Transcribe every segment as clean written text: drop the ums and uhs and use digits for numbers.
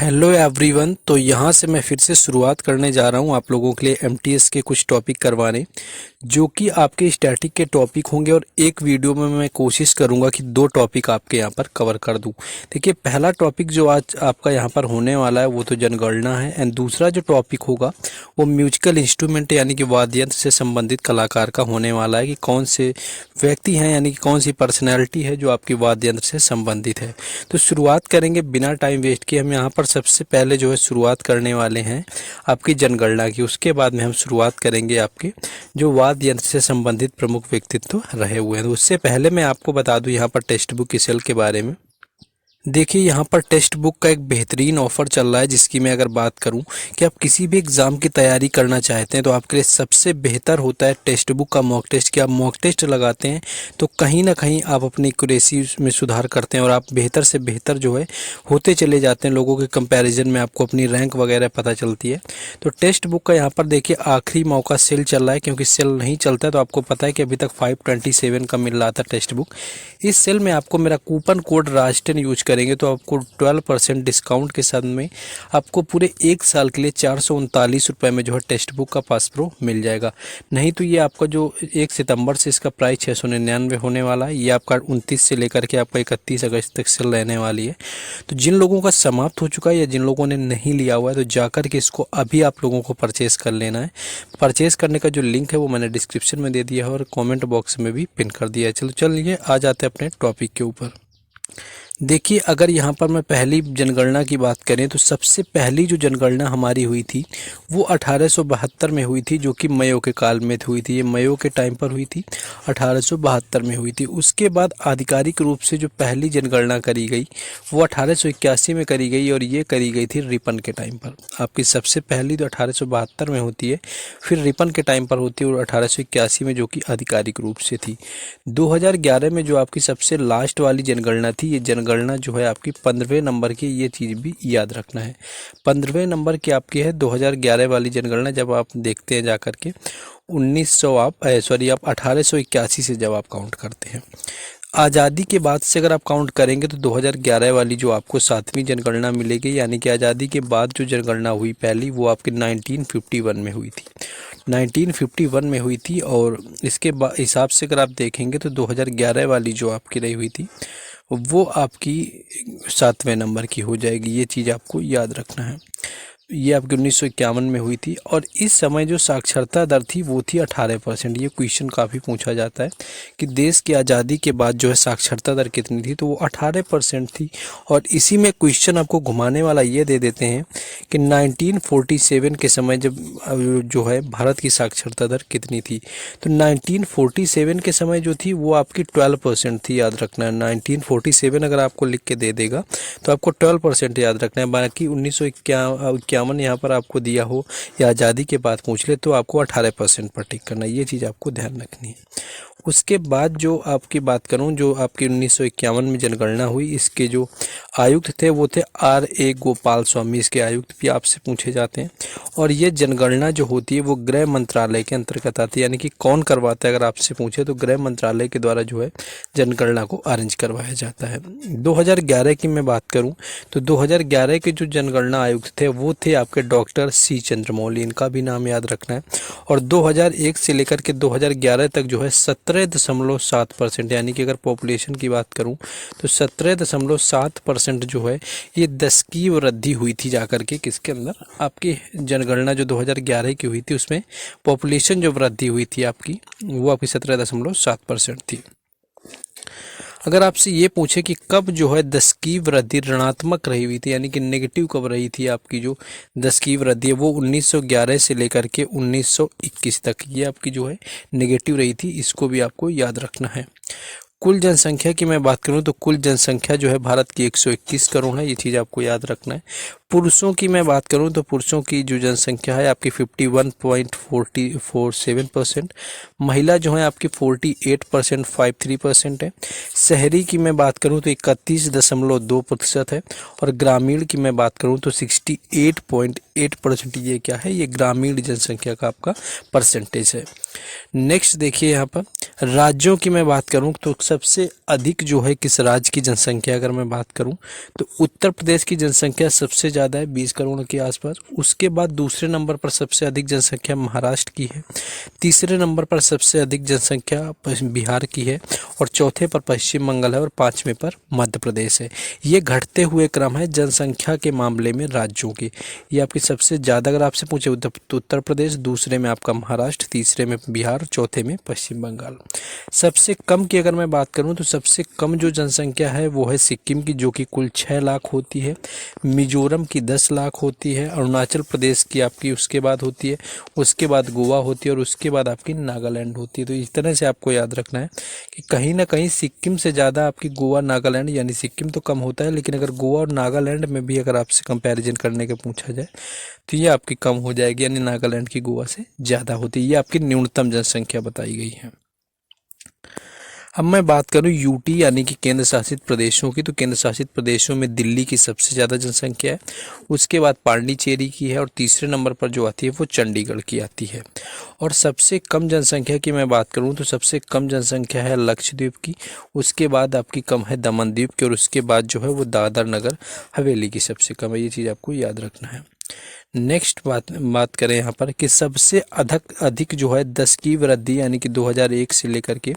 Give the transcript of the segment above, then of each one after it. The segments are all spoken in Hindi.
Hello everyone. तो यहाँ से मैं फिर से शुरुआत करने जा रहा हूँ आप लोगों के लिए एमटीएस के कुछ टॉपिक करवाने, जो कि आपके स्टैटिक के टॉपिक होंगे। और एक वीडियो में मैं कोशिश करूँगा कि 2 टॉपिक आपके यहाँ पर कवर कर दूँ। देखिए, पहला टॉपिक जो आज आपका यहाँ पर होने वाला है वो तो जनगणना है, एंड दूसरा जो टॉपिक होगा वो म्यूजिकल इंस्ट्रूमेंट यानी कि वाद्य यंत्र से संबंधित कलाकार का होने वाला है कि कौन से व्यक्ति हैं यानी कि कौन सी पर्सनैलिटी है जो आपकी वाद्य यंत्र से संबंधित है। तो शुरुआत करेंगे बिना टाइम वेस्ट किए। हम यहाँ पर सबसे पहले जो है शुरुआत करने वाले हैं आपकी जनगणना की। उसके बाद में हम शुरुआत करेंगे आपके जो वाद्य यंत्र से संबंधित प्रमुख व्यक्तित्व रहे हुए हैं। तो उससे पहले मैं आपको बता दूं यहाँ पर टेक्स्ट बुक की सेल के बारे में। देखिए, यहाँ पर टेक्स्ट बुक का एक बेहतरीन ऑफर चल रहा है, जिसकी मैं अगर बात करूं कि आप किसी भी एग्ज़ाम की तैयारी करना चाहते हैं तो आपके लिए सबसे बेहतर होता है टेक्स्ट बुक का मॉक टेस्ट। कि आप मॉक टेस्ट लगाते हैं तो कहीं ना कहीं आप अपनी एक्यूरेसी में सुधार करते हैं और आप बेहतर से बेहतर जो है होते चले जाते हैं। लोगों के कंपैरिजन में आपको अपनी रैंक वगैरह पता चलती है। तो टेक्स्ट बुक का यहाँ पर देखिए आखिरी मौका सेल चल रहा है, क्योंकि सेल नहीं चलता है तो आपको पता है कि अभी तक 527 का मिल रहा था टेक्स्ट बुक। इस सेल में आपको मेरा कूपन कोड राज10 यूज करेंगे तो आपको 12% डिस्काउंट के साथ में आपको पूरे 1 साल के लिए 439 रुपये में जो है टेक्स्ट बुक का पास प्रो मिल जाएगा। नहीं तो ये आपका जो 1 सितंबर से इसका प्राइस 699 होने वाला है, ये आपका 29 से लेकर के आपका 31 अगस्त तक सेल रहने वाली है। तो जिन लोगों का समाप्त हो चुका है या जिन लोगों ने नहीं लिया हुआ है तो जाकर के इसको अभी आप लोगों को परचेज़ कर लेना है। परचेज़ करने का जो लिंक है वो मैंने डिस्क्रिप्शन में दे दिया है और कमेंट बॉक्स में भी पिन कर दिया है। चलिए आ जाते हैं अपने टॉपिक के ऊपर। देखिए, अगर यहाँ पर मैं पहली जनगणना की बात करें तो सबसे पहली जो जनगणना हमारी हुई थी वो 1872 में हुई थी, जो कि मयो के काल में हुई थी। ये मयो के टाइम पर हुई थी, 1872 में हुई थी। उसके बाद आधिकारिक रूप से जो पहली जनगणना करी गई वो 1881 में करी गई, और ये करी गई थी रिपन के टाइम पर। आपकी सबसे पहली तो 1872 में होती है, फिर रिपन के टाइम पर होती है, और 1881 में जो कि आधिकारिक रूप से थी। 2011 में जो आपकी सबसे लास्ट वाली जनगणना थी, ये जनगणना जो है आपकी 15वें नंबर की, ये चीज़ भी याद रखना है। 15वें नंबर की आपकी है 2011 वाली जनगणना। जब आप देखते हैं जाकर के 1900 आप 1881 से जब आप काउंट करते हैं, आज़ादी के बाद से अगर आप काउंट करेंगे तो 2011 वाली जो आपको 7वीं जनगणना मिलेगी, यानी कि आज़ादी के बाद जो जनगणना हुई पहली वो आपकी 1951 में हुई थी। 1951 में हुई थी, और इसके हिसाब से अगर आप देखेंगे तो 2011 वाली जो आपकी रही हुई थी वो आपकी 7वें नंबर की हो जाएगी। ये चीज़ आपको याद रखना है। ये आपकी 1951 में हुई थी, और इस समय जो साक्षरता दर थी वो थी 18%। ये क्वेश्चन काफ़ी पूछा जाता है कि देश की आज़ादी के बाद जो है साक्षरता दर कितनी थी, तो वो 18% थी। और इसी में क्वेश्चन आपको घुमाने वाला ये दे देते हैं कि 1947 के समय जब जो है भारत की साक्षरता दर कितनी थी, तो 1947 के समय जो थी वो आपकी 12% थी। याद रखना है, 1947 अगर आपको लिख के दे देगा तो आपको 12% याद रखना है। बाकी 1951 यहाँ पर आपको दिया हो या आज़ादी के बाद पूछ ले तो आपको 18% पर टिक करना है। ये चीज़ आपको ध्यान रखनी है। उसके बाद जो आपकी बात करूं, जो आपकी 1951 में जनगणना हुई, इसके जो आयुक्त थे वो थे R.A. गोपाल स्वामी। इसके आयुक्त भी आपसे पूछे जाते हैं। और ये जनगणना जो होती है वो गृह मंत्रालय के अंतर्गत आती है, यानी कि कौन करवाता है अगर आपसे पूछे तो गृह मंत्रालय के द्वारा जो है जनगणना को अरेंज करवाया जाता है। 2011 की मैं बात करूं तो 2011 के जो जनगणना आयुक्त थे वो थे आपके डॉक्टर C. चंद्रमौली। इनका भी नाम याद रखना है। और 2001 से लेकर के 2011 तक जो है 17.7%, यानी कि अगर पॉपुलेशन की बात करूं तो 17.7% जो है ये 10 की वृद्धि हुई थी जाकर के किसके अंदर, आपकी जनगणना जो 2011 की हुई थी उसमें पॉपुलेशन जो वृद्धि हुई थी आपकी वो आपकी 17.7% थी। अगर आपसे ये पूछे कि कब जो है 10 की वृद्धि ऋणात्मक रही हुई थी, यानी कि नेगेटिव कब रही थी आपकी जो 10 की वृद्धि है, वो 1911 से लेकर के 1921 तक ये आपकी जो है नेगेटिव रही थी। इसको भी आपको याद रखना है। कुल जनसंख्या की मैं बात करूं तो कुल जनसंख्या जो है भारत की 121 करोड़ है। ये चीज़ आपको याद रखना है। पुरुषों की मैं बात करूं तो पुरुषों की जो जनसंख्या है आपकी 51.47%। महिला जो है आपकी 48.53% है। शहरी की मैं बात करूं तो 31.2% है। और ग्रामीण की मैं बात करूं तो 68.8 8% ये क्या है, ये ग्रामीण जनसंख्या का आपका परसेंटेज है। नेक्स्ट देखिए यहाँ पर राज्यों की मैं बात करूँ तो सबसे अधिक जो है किस राज्य की जनसंख्या अगर मैं बात करूँ तो उत्तर प्रदेश की जनसंख्या सबसे ज़्यादा है 20 करोड़ के आसपास। उसके बाद दूसरे नंबर पर सबसे अधिक जनसंख्या महाराष्ट्र की है, तीसरे नंबर पर सबसे अधिक जनसंख्या बिहार की है, और चौथे पर पश्चिम बंगाल है, और पाँचवें पर मध्य प्रदेश है। ये घटते हुए क्रम है जनसंख्या के मामले में राज्यों की। ये आपकी सबसे ज़्यादा अगर आपसे पूछे उत्तर प्रदेश, दूसरे में आपका महाराष्ट्र, तीसरे में बिहार, चौथे में पश्चिम बंगाल। सबसे कम की अगर मैं बात करूं तो सबसे कम जो जनसंख्या है वो है सिक्किम की, जो कि कुल 6 लाख होती है। मिजोरम की 10 लाख होती है। अरुणाचल प्रदेश की आपकी उसके बाद होती है, उसके बाद गोवा होती है, और उसके बाद आपकी नागालैंड होती है। तो इस तरह से आपको याद रखना है कि कहीं ना कहीं सिक्किम से ज़्यादा आपकी गोवा, नागालैंड, यानी सिक्किम तो कम होता है, लेकिन अगर गोवा और नागालैंड में भी अगर आपसे कंपैरिजन करने का पूछा जाए तो ये आपकी कम हो जाएगी, यानी नागालैंड की गोवा से ज़्यादा होती है। ये आपकी न्यूनतम जनसंख्या बताई गई है। अब मैं बात करूं यूटी यानी कि केंद्र शासित प्रदेशों की, तो केंद्र शासित प्रदेशों में दिल्ली की सबसे ज़्यादा जनसंख्या है, उसके बाद पांडिचेरी की है, और तीसरे नंबर पर जो आती है वो चंडीगढ़ की आती है। और सबसे कम जनसंख्या की मैं बात करूं तो सबसे कम जनसंख्या है लक्षद्वीप की, उसके बाद आपकी कम है दमन द्वीप की, और उसके बाद जो है वो दादर नगर हवेली की सबसे कम है। ये चीज़ आपको याद रखना है। नेक्स्ट बात करें यहाँ पर कि सबसे अधिक जो है 10 की वृद्धि, यानी कि 2001 से लेकर के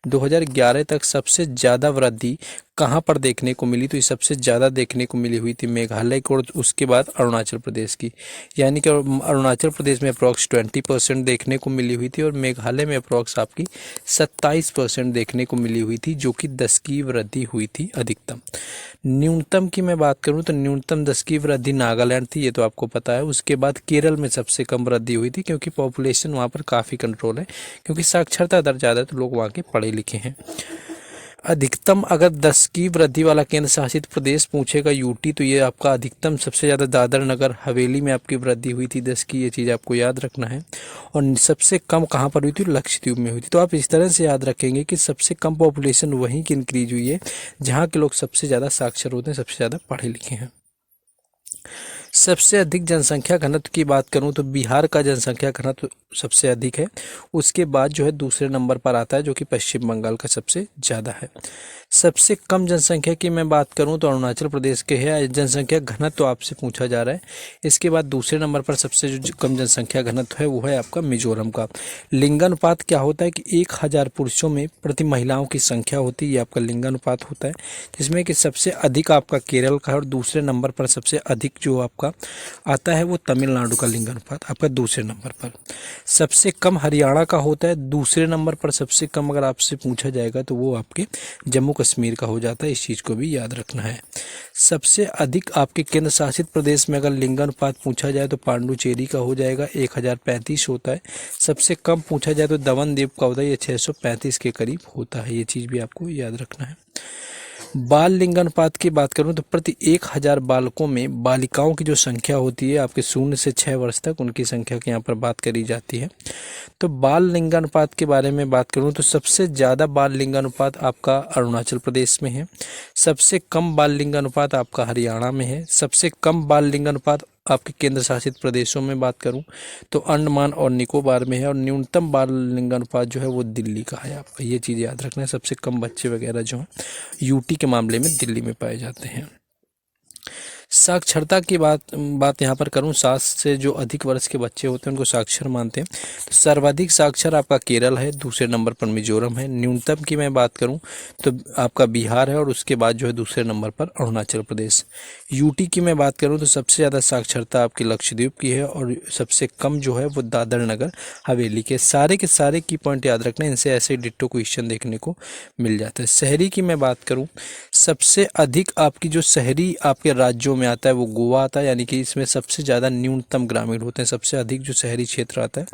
2011 तक सबसे ज़्यादा वृद्धि कहाँ पर देखने को मिली, तो ये सबसे ज़्यादा देखने को मिली हुई थी मेघालय को, और उसके बाद अरुणाचल प्रदेश की। यानी कि अरुणाचल प्रदेश में अप्रॉक्स 20% देखने को मिली हुई थी, और मेघालय में अप्रॉक्स आपकी 27% देखने को मिली हुई थी, जो कि 10 की वृद्धि हुई थी अधिकतम। न्यूनतम की मैं बात करूं तो न्यूनतम 10 की वृद्धि नागालैंड थी, ये तो आपको पता है। उसके बाद केरल में सबसे कम वृद्धि हुई थी, क्योंकि पॉपुलेशन वहाँ पर काफ़ी कंट्रोल है, क्योंकि साक्षरता दर ज़्यादा है, तो लोग वहाँ के पढ़े लिखे हैं। अधिकतम अगर 10 की वृद्धि वाला केंद्र शासित प्रदेश पूछेगा यूटी, तो ये आपका अधिकतम सबसे ज़्यादा दादर नगर हवेली में आपकी वृद्धि हुई थी 10 की, ये चीज़ आपको याद रखना है। और सबसे कम कहाँ पर हुई थी, लक्षद्वीप में हुई थी। तो आप इस तरह से याद रखेंगे कि सबसे कम पॉपुलेशन वहीं की इंक्रीज हुई है जहाँ के लोग सबसे ज़्यादा साक्षर होते हैं, सबसे ज़्यादा पढ़े लिखे हैं। सबसे अधिक जनसंख्या घनत्व की बात करूं तो बिहार का जनसंख्या घनत्व सबसे अधिक है, उसके बाद जो है दूसरे नंबर पर आता है जो कि पश्चिम बंगाल का सबसे ज़्यादा है। सबसे कम जनसंख्या की मैं बात करूं तो अरुणाचल प्रदेश के है, जनसंख्या घनत्व तो आपसे पूछा जा रहा है। इसके बाद दूसरे नंबर पर सबसे जो कम जनसंख्या घनत्व है वो है आपका मिजोरम का। लिंगानुपात क्या होता है कि 1000 पुरुषों में प्रति महिलाओं की संख्या होती है, ये आपका लिंगानुपात होता है, जिसमें कि सबसे अधिक आपका केरल का है, और दूसरे नंबर पर सबसे अधिक जो आपका आता है वो तमिलनाडु का लिंगानुपात आपका दूसरे नंबर पर। सबसे कम हरियाणा का होता है, दूसरे नंबर पर सबसे कम अगर आपसे पूछा जाएगा तो वो आपके जम्मू कश्मीर का हो जाता है, इस चीज़ को भी याद रखना है। सबसे अधिक आपके केंद्र शासित प्रदेश में अगर लिंगानुपात पूछा जाए तो पांडुचेरी का हो जाएगा, 1035 होता है। सबसे कम पूछा जाए तो दमन द्वीप का होता है, ये 635 के करीब होता है, ये चीज़ भी आपको याद रखना है। बाल लिंगानुपात की बात करूं तो प्रति 1000 बालकों में बालिकाओं की जो संख्या होती है आपके 0 से 6 वर्ष तक, उनकी संख्या की यहाँ पर बात करी जाती है। तो बाल लिंगानुपात के बारे में बात करूं तो सबसे ज़्यादा बाल लिंगानुपात आपका अरुणाचल प्रदेश में है, सबसे कम बाल लिंगानुपात आपका हरियाणा में है, सबसे कम बाल लिंगानुपात आपके केंद्र शासित प्रदेशों में बात करूं तो अंडमान और निकोबार में है, और न्यूनतम बाल लिंगानुपात जो है वो दिल्ली का है आपका। ये चीज़ याद रखना है, सबसे कम बच्चे वगैरह जो हैं यूटी के मामले में दिल्ली में पाए जाते हैं। साक्षरता की बात यहाँ पर करूँ, 7 से जो अधिक वर्ष के बच्चे होते हैं उनको साक्षर मानते हैं। तो सर्वाधिक साक्षर आपका केरल है, दूसरे नंबर पर मिजोरम है। न्यूनतम की मैं बात करूँ तो आपका बिहार है, और उसके बाद जो है दूसरे नंबर पर अरुणाचल प्रदेश। यूटी की मैं बात करूँ तो सबसे ज़्यादा साक्षरता आपकी लक्षद्वीप की है, और सबसे कम जो है वो दादर नगर हवेली के सारे की पॉइंट याद रखना, इनसे ऐसे डिट्टो क्वेश्चन देखने को मिल जाता है। शहरी की मैं बात करूँ, सबसे अधिक आपकी जो शहरी आपके राज्यों में आता है वो गोवा आता है, यानी कि इसमें सबसे ज़्यादा न्यूनतम ग्रामीण होते हैं। सबसे अधिक जो शहरी क्षेत्र आता है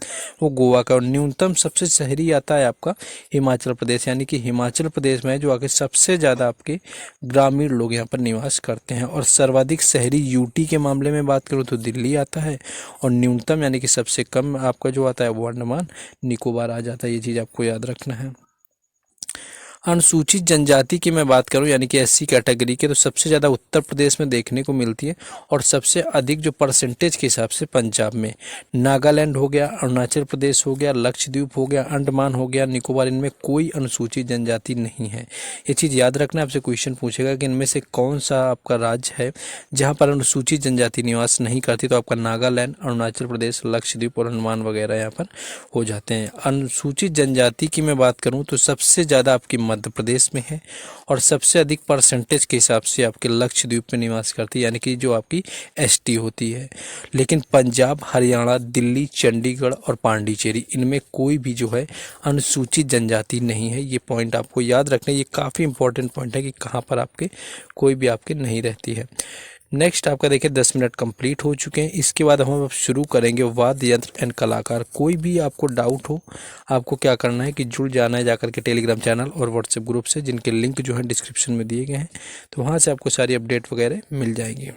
वो गोवा का, और न्यूनतम सबसे शहरी आता है आपका हिमाचल प्रदेश, यानी कि हिमाचल प्रदेश में जो आके सबसे ज़्यादा आपके ग्रामीण लोग यहाँ पर निवास करते हैं। और सर्वाधिक शहरी यूटी के मामले में बात करूँ तो दिल्ली आता है, और न्यूनतम यानी कि सबसे कम आपका जो आता है वो अंडमान निकोबार आ जाता है, ये चीज़ आपको याद रखना है। अनुसूचित जनजाति की मैं बात करूं यानी कि एससी कैटेगरी के, तो सबसे ज़्यादा उत्तर प्रदेश में देखने को मिलती है और सबसे अधिक जो परसेंटेज के हिसाब से पंजाब में। नागालैंड हो गया, अरुणाचल प्रदेश हो गया, लक्षद्वीप हो गया, अंडमान हो गया, निकोबार, इनमें कोई अनुसूचित जनजाति नहीं है। ये चीज़ याद रखना, आपसे क्वेश्चन पूछेगा कि इनमें से कौन सा आपका राज्य है जहाँ पर अनुसूचित जनजाति निवास नहीं करती, तो आपका नागालैंड, अरुणाचल प्रदेश, लक्षद्वीप और अंडमान वगैरह यहाँ पर हो जाते हैं। अनुसूचित जनजाति की मैं बात करूँ तो सबसे ज़्यादा आपकी मध्य प्रदेश में है और सबसे अधिक परसेंटेज के हिसाब से आपके लक्षद्वीप में निवास करती है, यानी कि जो आपकी एसटी होती है। लेकिन पंजाब, हरियाणा, दिल्ली, चंडीगढ़ और पांडिचेरी, इनमें कोई भी जो है अनुसूचित जनजाति नहीं है। ये पॉइंट आपको याद रखना है, ये काफ़ी इंपॉर्टेंट पॉइंट है कि कहाँ पर आपके कोई भी आपके नहीं रहती है। नेक्स्ट आपका देखिए 10 मिनट कंप्लीट हो चुके हैं। इसके बाद हम अब शुरू करेंगे वाद्य यंत्र एंड कलाकार। कोई भी आपको डाउट हो, आपको क्या करना है कि जुड़ जाना है जाकर के टेलीग्राम चैनल और व्हाट्सएप ग्रुप से, जिनके लिंक जो है डिस्क्रिप्शन में दिए गए हैं, तो वहाँ से आपको सारी अपडेट वगैरह मिल जाएंगी।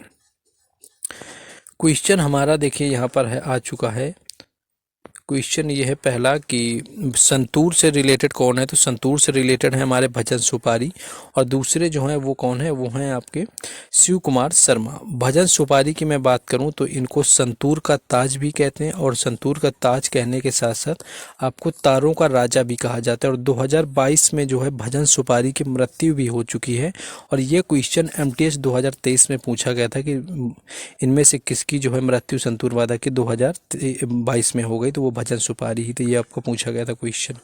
क्वेश्चन हमारा देखिए यहाँ पर है, आ चुका है। क्वेश्चन ये है पहला कि संतूर से रिलेटेड कौन है, तो संतूर से रिलेटेड है हमारे भजन सुपारी, और दूसरे जो हैं वो कौन है, वो हैं आपके शिव कुमार शर्मा। भजन सुपारी की मैं बात करूं तो इनको संतूर का ताज भी कहते हैं, और संतूर का ताज कहने के साथ साथ आपको तारों का राजा भी कहा जाता है। और 2022 में जो है भजन सुपारी की मृत्यु भी हो चुकी है, और ये क्वेश्चन MTS 2023 में पूछा गया था कि इनमें से किसकी जो है मृत्यु संतूर वादा की 2022 में हो गई, तो वो भजन सुपारी ही, तो ये आपको पूछा गया था क्वेश्चन।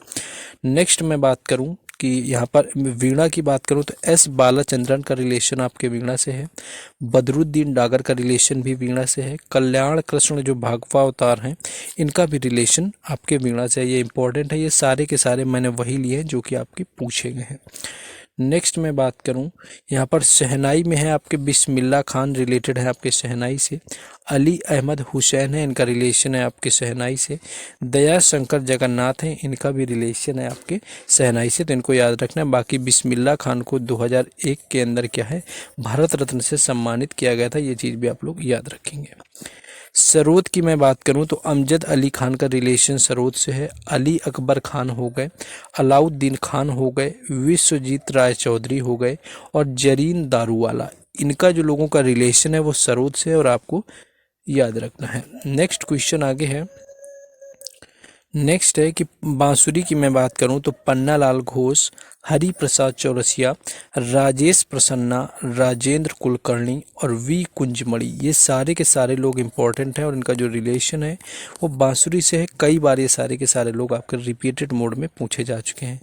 नेक्स्ट मैं बात करूं कि यहाँ पर वीणा की बात करूं तो S बालाचंद्रन का रिलेशन आपके वीणा से है। बदरुद्दीन डागर का रिलेशन भी वीणा से है। कल्याण कृष्ण जो भागवत अवतार हैं, इनका भी रिलेशन आपके वीणा से है। ये इंपॉर्टेंट है, ये सारे के सारे मैंने वही लिए हैं जो कि आपके पूछे गए हैं। नेक्स्ट मैं बात करूं यहाँ पर शहनाई में है आपके बिस्मिल्लाह खान रिलेटेड है आपके शहनाई से। अली अहमद हुसैन है, इनका रिलेशन है आपके शहनाई से। दया शंकर जगन्नाथ हैं, इनका भी रिलेशन है आपके शहनाई से, तो इनको याद रखना है। बाकी बिस्मिल्लाह खान को 2001 के अंदर क्या है, भारत रत्न से सम्मानित किया गया था, ये चीज़ भी आप लोग याद रखेंगे। सरोद की मैं बात करूं तो अमजद अली खान का रिलेशन सरोद से है। अली अकबर खान हो गए, अलाउद्दीन खान हो गए, विश्वजीत राय चौधरी हो गए, और जरीन दारूवाला, इनका जो लोगों का रिलेशन है वो सरोद से है, और आपको याद रखना है। नेक्स्ट क्वेश्चन आगे है। नेक्स्ट है कि बांसुरी की मैं बात करूं तो पन्नालाल घोष, हरि प्रसाद चौरसिया, राजेश प्रसन्ना, राजेंद्र कुलकर्णी और वी कुंजमणि, ये सारे के सारे लोग इंपॉर्टेंट हैं, और इनका जो रिलेशन है वो बांसुरी से है। कई बार ये सारे के सारे लोग आपके रिपीटेड मोड में पूछे जा चुके हैं।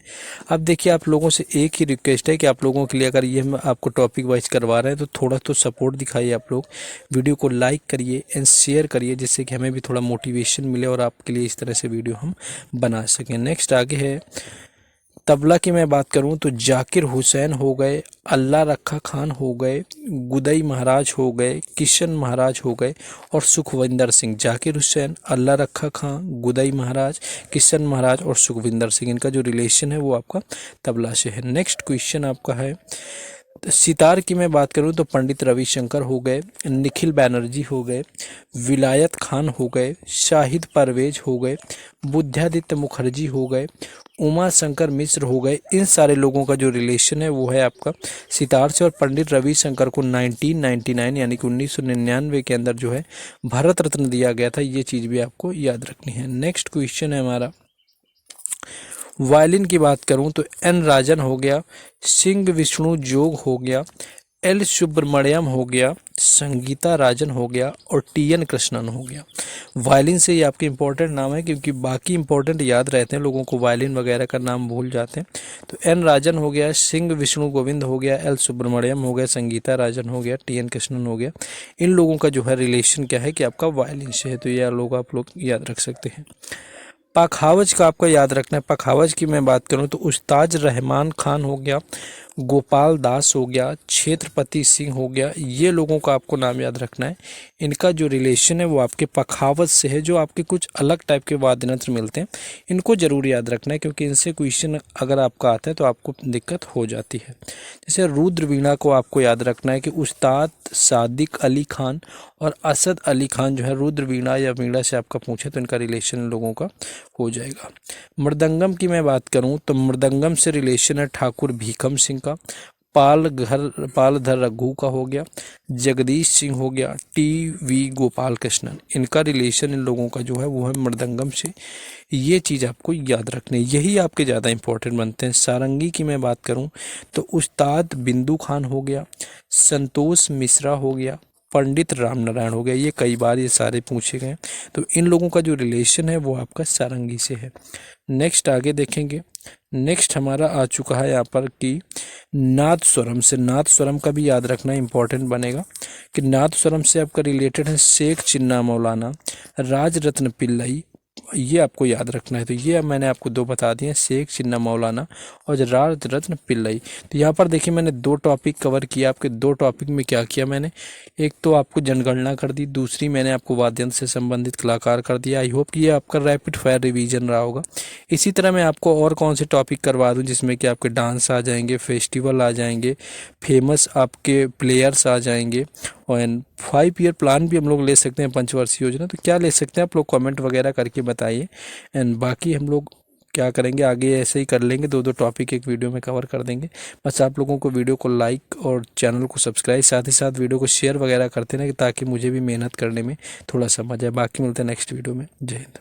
अब देखिए, आप लोगों से एक ही रिक्वेस्ट है कि आप लोगों के लिए अगर ये हम आपको टॉपिक वाइज करवा रहे हैं तो थोड़ा तो सपोर्ट दिखाइए। आप लोग वीडियो को लाइक करिए एंड शेयर करिए, जिससे कि हमें भी थोड़ा मोटिवेशन मिले और आपके लिए इस तरह से वीडियो हम बना सकें। नेक्स्ट आगे है तबला की मैं बात करूं तो जाकिर हुसैन हो गए, अल्लाह रखा खान हो गए, गुदई महाराज हो गए, किशन महाराज हो गए, और सुखविंदर सिंह। जाकिर हुसैन, अल्लाह रखा खान, गुदई महाराज, किशन महाराज और सुखविंदर सिंह, इनका जो रिलेशन है वो आपका तबला से है। नेक्स्ट क्वेश्चन आपका है सितार की मैं बात करूं तो पंडित रविशंकर हो गए, निखिल बैनर्जी हो गए, विलायत खान हो गए, शाहिद परवेज हो गए, बुद्धादित्य मुखर्जी हो गए, उमा शंकर मिश्र हो गए। इन सारे लोगों का जो रिलेशन है वो है आपका सितार से, और पंडित रविशंकर को 1999 यानी कि 1999 के अंदर जो है भारत रत्न दिया गया था, ये चीज़ भी आपको याद रखनी है। नेक्स्ट क्वेश्चन है हमारा वायलिन की बात करूं तो N राजन हो गया, सिंह विष्णु जोग हो गया, L सुब्रमण्यम हो गया, संगीता राजन हो गया, और TN कृष्णन हो गया। वायलिन से ये आपके इंपॉर्टेंट नाम है, क्योंकि बाकी इंपॉर्टेंट याद रहते हैं, लोगों को वायलिन वगैरह का नाम भूल जाते हैं। तो N राजन हो गया, सिंह विष्णु गोविंद हो गया, L सुब्रमण्यम हो गया, संगीता राजन हो गया, TN कृष्णन हो गया। इन लोगों का जो है रिलेशन क्या है कि आपका वायलिन से है, तो यह लोग आप लोग याद रख सकते हैं। पखावज का आपको याद रखना है। पखावज की मैं बात करूं तो उस्ताद रहमान खान हो गया, गोपाल दास हो गया, छत्रपति सिंह हो गया, ये लोगों का आपको नाम याद रखना है। इनका जो रिलेशन है वो आपके पखावज से है, जो आपके कुछ अलग टाइप के वाद्य यंत्र मिलते हैं, इनको जरूर याद रखना है, क्योंकि इनसे क्वेश्चन अगर आपका आता है तो आपको दिक्कत हो जाती है। जैसे रुद्र वीणा को आपको याद रखना है कि उस्ताद सादिक अली खान और असद अली खान जो है रुद्र वीणा या वीणा से आपका पूछे तो इनका रिलेशन इन लोगों का हो जाएगा। मृदंगम की मैं बात करूं तो मृदंगम से रिलेशन है ठाकुर भीखम सिंह का, पालधर रघु का हो गया, जगदीश सिंह हो गया, टी.वी. गोपाल कृष्णन, इनका रिलेशन इन लोगों का जो है वो है मृदंगम से। ये चीज़ आपको याद रखनी है, यही आपके ज़्यादा इंपॉर्टेंट बनते हैं। सारंगी की मैं बात करूं तो उस्ताद बिंदु खान हो गया, संतोष मिश्रा हो गया, पंडित राम नारायण हो गया, ये कई बार ये सारे पूछे गए। तो इन लोगों का जो रिलेशन है वो आपका सारंगी से है। नेक्स्ट आगे देखेंगे। नेक्स्ट हमारा आ चुका है यहाँ पर कि नादस्वरम से, नादस्वरम का भी याद रखना इंपॉर्टेंट बनेगा कि नादस्वरम से आपका रिलेटेड है शेख चिन्ना मौलाना, राजरत्न पिल्लई, ये आपको याद रखना है। तो ये अब मैंने आपको दो बता दिए, शेख चिन्ना मौलाना और राजरत्न पिल्लई। तो यहाँ पर देखिए मैंने दो टॉपिक कवर किया। आपके दो टॉपिक में क्या किया मैंने, एक तो आपको जनगणना कर दी, दूसरी मैंने आपको वाद्य यंत्र से संबंधित कलाकार कर दिया। आई होप कि ये आपका रैपिड फायर रिवीजन रहा होगा। इसी तरह मैं आपको और कौन से टॉपिक करवा दूँ जिसमें कि आपके डांस आ जाएंगे, फेस्टिवल आ जाएंगे, फेमस आपके प्लेयर्स आ जाएंगे, और 5 ईयर प्लान भी हम लोग ले सकते हैं, पंचवर्षीय योजना। तो क्या ले सकते हैं आप लोग कमेंट वगैरह करके बताइए। एंड बाकी हम लोग क्या करेंगे आगे ऐसे ही कर लेंगे, दो दो टॉपिक एक वीडियो में कवर कर देंगे। बस आप लोगों को वीडियो को लाइक और चैनल को सब्सक्राइब, साथ ही साथ वीडियो को शेयर वगैरह करते रहें ताकि मुझे भी मेहनत करने में थोड़ा समझ आए। बाकी मिलते हैं नेक्स्ट वीडियो में। जय हिंद।